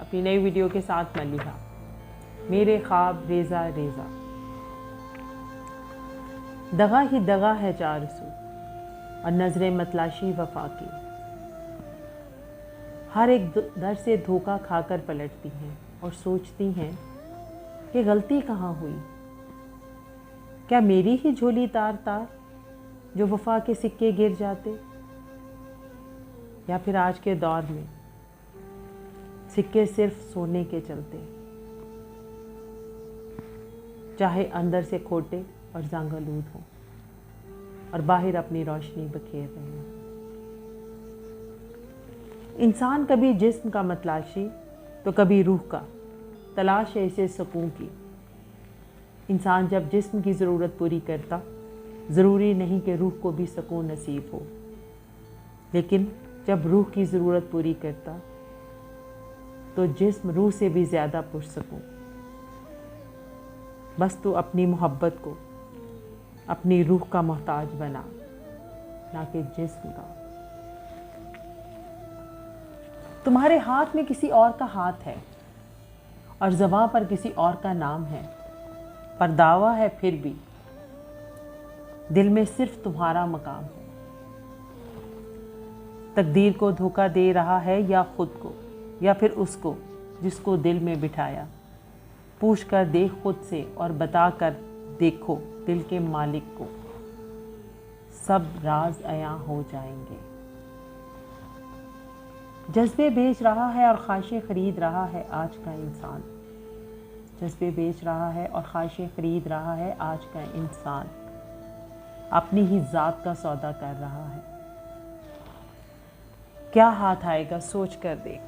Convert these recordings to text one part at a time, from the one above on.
अपनी नई वीडियो के साथ मलिहा। मेरे ख्वाब रेज़ा रेज़ा। दगा ही दगा है चार सू और नज़रें मतलाशी वफा की। हर एक दर से धोखा खाकर पलटती हैं और सोचती हैं कि गलती कहाँ हुई। क्या मेरी ही झोली तार तार जो वफा के सिक्के गिर जाते, या फिर आज के दौर में सिक्के सिर्फ सोने के चलते, चाहे अंदर से खोटे और जांगलूद हों और बाहर अपनी रोशनी बखेर रहे हैं। इंसान कभी जिस्म का मतलाशी तो कभी रूह का, तलाश है इसे सुकून की। इंसान जब जिस्म की ज़रूरत पूरी करता, ज़रूरी नहीं कि रूह को भी सुकून नसीब हो, लेकिन जब रूह की ज़रूरत पूरी करता तो जिस्म रूह से भी ज़्यादा पुरसकून। बस तू अपनी मोहब्बत को अपनी रूह का मोहताज बना, ना कि जिस्म का। तुम्हारे हाथ में किसी और का हाथ है और ज़बां पर किसी और का नाम है, पर दावा है फिर भी दिल में सिर्फ तुम्हारा मकाम है। तकदीर को धोखा दे रहा है या खुद को, या फिर उसको जिसको दिल में बिठाया। पूछ कर देख खुद से और बता कर देखो दिल के मालिक को, सब राज अयां हो जाएंगे। जज्बे बेच रहा है और ख्वाहिशें खरीद रहा है आज का इंसान। जज्बे बेच रहा है और ख्वाहिशें खरीद रहा है आज का इंसान। अपनी ही ज़ात का सौदा कर रहा है। क्या हाथ आएगा सोच कर देख।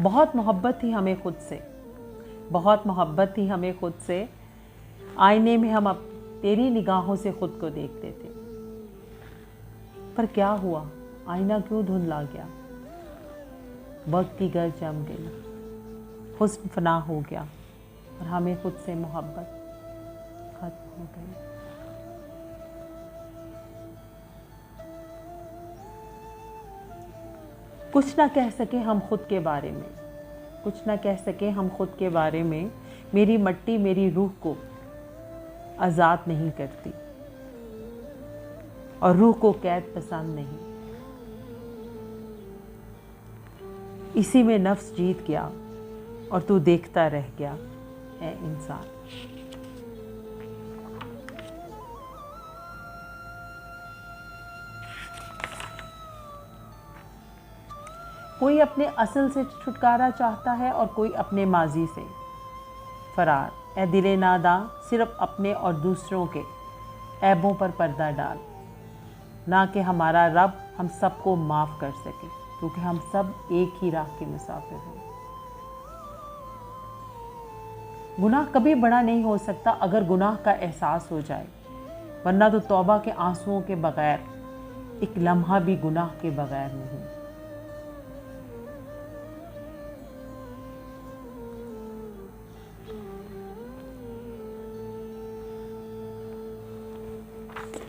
बहुत मोहब्बत थी हमें खुद से, बहुत मोहब्बत थी हमें खुद से। आईने में हम अब तेरी निगाहों से खुद को देखते थे, पर क्या हुआ, आईना क्यों धुंधला गया। वक्त की गर्ज जम गई, हुस्न फना हो गया और हमें खुद से मोहब्बत खत्म हो गई। कुछ ना कह सके हम खुद के बारे में, कुछ ना कह सके हम खुद के बारे में। मेरी मट्टी मेरी रूह को आज़ाद नहीं करती और रूह को कैद पसंद नहीं। इसी में नफ्स जीत गया और तू देखता रह गया ऐ इंसान। कोई अपने असल से छुटकारा चाहता है और कोई अपने माजी से फरार। ए दिले नादां सिर्फ अपने और दूसरों के ऐबों पर पर्दा डाल, ना कि हमारा रब हम सबको माफ़ कर सके, क्योंकि हम सब एक ही राह के मुसाफिर हैं। गुनाह कभी बड़ा नहीं हो सकता अगर गुनाह का एहसास हो जाए, वरना तो तौबा के आंसुओं के बगैर एक लम्हा भी गुनाह के बगैर नहीं।